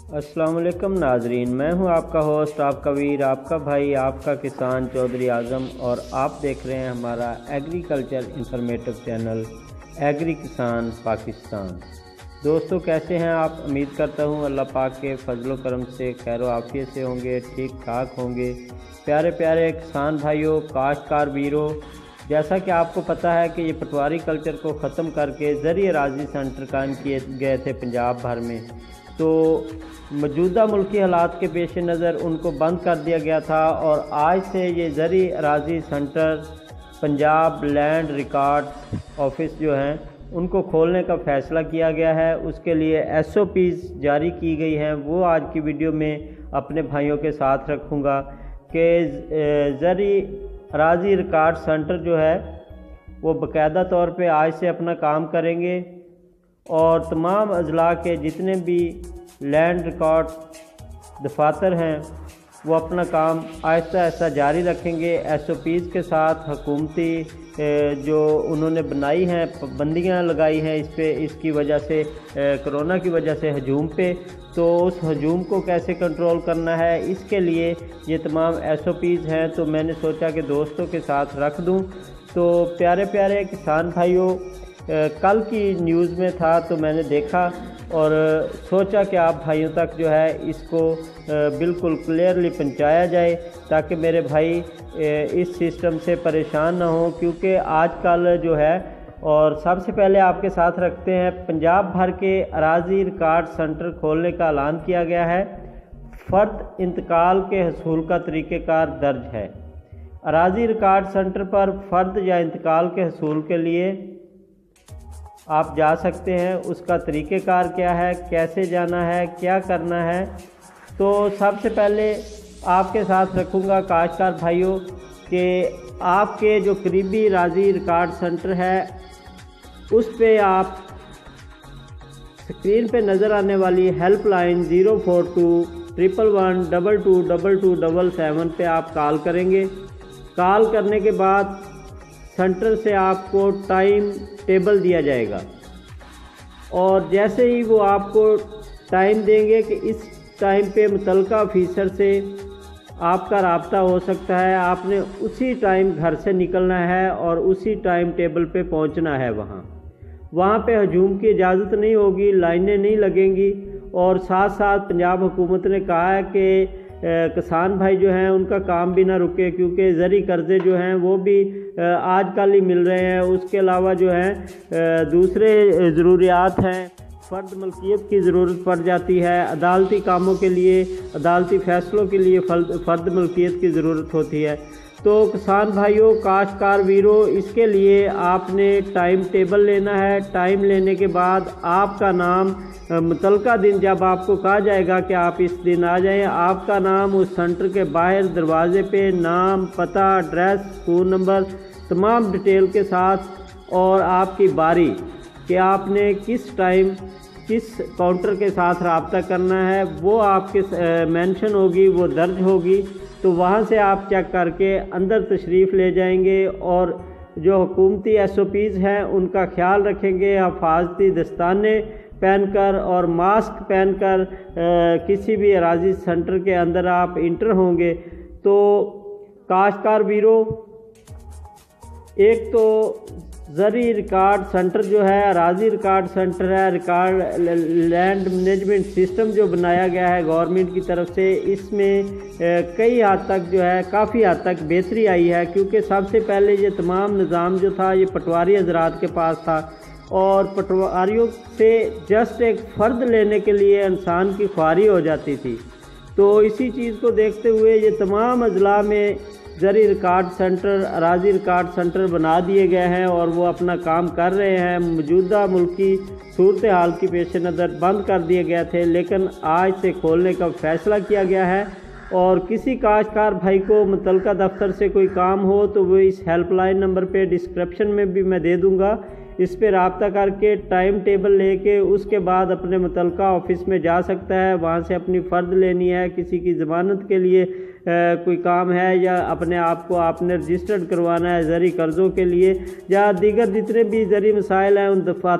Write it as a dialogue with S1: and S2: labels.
S1: अस्सलाम वालेकुम नाजरीन, मैं हूं आपका होस्ट, आपका वीर, आपका भाई, आपका किसान चौधरी आज़म, और आप देख रहे हैं हमारा एग्रीकल्चर इंफॉर्मेटिव चैनल एग्री किसान पाकिस्तान। दोस्तों, कैसे हैं आप? उम्मीद करता हूं अल्लाह पाक के फजलो करम से खैर आफियत से होंगे, ठीक ठाक होंगे। प्यारे प्यारे किसान भाइयों, काश्तकार वीरों, जैसा कि आपको पता है कि ये पटवारी कल्चर को ख़त्म करके ज़रिए अराज़ी सेंटर कायम किए गए थे पंजाब भर में, तो मौजूदा मुल्की हालात के पेश नज़र उनको बंद कर दिया गया था। और आज से ये ज़रिए अराज़ी centre Punjab land record office जो हैं उनको खोलने का फ़ैसला किया गया है। उसके लिए SOPs जारी की गई हैं, वो आज की वीडियो में अपने भाइयों के साथ रखूँगा कि ज़रिए अराज़ी रिकॉर्ड सेंटर जो है वो बाकायदा तौर पे आज से अपना काम करेंगे और तमाम अजला के जितने भी लैंड रिकॉर्ड दफातर हैं वो अपना काम आहिस्ता आहिस्ता जारी रखेंगे। SOPs के साथ हुकूमती जो उन्होंने बनाई हैं पाबंदियाँ लगाई हैं इस पे, इसकी वजह से कोरोना की वजह से हजूम पे, तो उस हजूम को कैसे कंट्रोल करना है इसके लिए ये तमाम SOPs हैं। तो मैंने सोचा कि दोस्तों के साथ रख दूं। तो प्यारे प्यारे किसान भाइयों, कल की न्यूज़ में था तो मैंने देखा और सोचा कि आप भाइयों तक जो है इसको बिल्कुल क्लियरली पहुंचाया जाए ताकि मेरे भाई इस सिस्टम से परेशान ना हो, क्योंकि आजकल जो है, और सबसे पहले आपके साथ रखते हैं, पंजाब भर के अराज़ी रिकॉर्ड सेंटर खोलने का ऐलान किया गया है। फ़र्द इंतकाल के हसूल का तरीक़ेकार दर्ज है। अराज़ी रिकॉर्ड सेंटर पर फ़र्द या इंतकाल के हसूल के लिए आप जा सकते हैं। उसका तरीक़ेकार क्या है, कैसे जाना है, क्या करना है, तो सबसे पहले आपके साथ रखूँगा काश्तकार भाइयों कि आपके जो करीबी अराज़ी रिकॉर्ड सेंटर है उस पे आप स्क्रीन पे नज़र आने वाली हेल्पलाइन 04211122277 पे आप कॉल करेंगे। कॉल करने के बाद सेंटर से आपको टाइम टेबल दिया जाएगा और जैसे ही वो आपको टाइम देंगे कि इस टाइम पे मुतलका ऑफिसर से आपका रब्ता हो सकता है, आपने उसी टाइम घर से निकलना है और उसी टाइम टेबल पे पहुंचना है। वहाँ पे हजूम की इजाज़त नहीं होगी, लाइनें नहीं लगेंगी। और साथ साथ पंजाब हुकूमत ने कहा है कि किसान भाई जो हैं उनका काम भी ना रुके, क्योंकि ज़री कर्ज़े जो हैं वो भी आजकल ही मिल रहे हैं। उसके अलावा जो हैं दूसरे ज़रूरियात हैं, फ़र्द मलकियत की ज़रूरत पड़ जाती है, अदालती कामों के लिए, अदालती फ़ैसलों के लिए फ़र्द मलकियत की ज़रूरत होती है। तो किसान भाइयों, काश्तकार वीरों, इसके लिए आपने टाइम टेबल लेना है। टाइम लेने के बाद आपका नाम मुतलका दिन जब आपको कहा जाएगा कि आप इस दिन आ जाएं, आपका नाम उस सेंटर के बाहर दरवाजे पे नाम, पता, एड्रेस, फ़ोन नंबर, तमाम डिटेल के साथ और आपकी बारी कि आपने किस टाइम किस काउंटर के साथ रब्ता करना है वो आपके मेंशन होगी, वो दर्ज होगी। तो वहाँ से आप चेक करके अंदर तशरीफ़ ले जाएंगे और जो हुकूमती SOPs हैं उनका ख्याल रखेंगे। हिफाजती दस्ताने पहनकर और मास्क पहनकर किसी भी अराज़ी सेंटर के अंदर आप इंटर होंगे। तो काश्तकार वीरों, एक तो ज़रिए रिकॉर्ड सेंटर जो है अराज़ी रिकॉर्ड सेंटर है, रिकॉर्ड लैंड मैनेजमेंट सिस्टम जो बनाया गया है गवर्नमेंट की तरफ से, इसमें कई हद तक जो है काफ़ी हद तक बेहतरी आई है। क्योंकि सबसे पहले ये तमाम निज़ाम जो था ये पटवारी हज़रात के पास था और पटवारियों से जस्ट एक फ़र्द लेने के लिए इंसान की ख्वारी हो जाती थी। तो इसी चीज़ को देखते हुए ये तमाम अजला में ज़रिए रिकॉर्ड सेंटर, अराज़ी रिकॉर्ड सेंटर बना दिए गए हैं और वो अपना काम कर रहे हैं। मौजूदा मुल्की सूरत हाल की पेश नज़र बंद कर दिए गए थे, लेकिन आज से खोलने का फ़ैसला किया गया है। और किसी काश्तकार भाई को मुतलका दफ्तर से कोई काम हो तो वो इस हेल्पलाइन नंबर पे डिस्क्रिप्शन में भी मैं दे दूँगा, इस पर रब्ता करके टाइम टेबल लेके उसके बाद अपने मुतलका ऑफिस में जा सकता है। वहाँ से अपनी फ़र्द लेनी है, किसी की ज़मानत के लिए कोई काम है या अपने आप को आपने रजिस्टर्ड करवाना है ज़रिए कर्ज़ों के लिए या दीगर जितने भी ज़रिए मसाइल हैं उन दफ़ा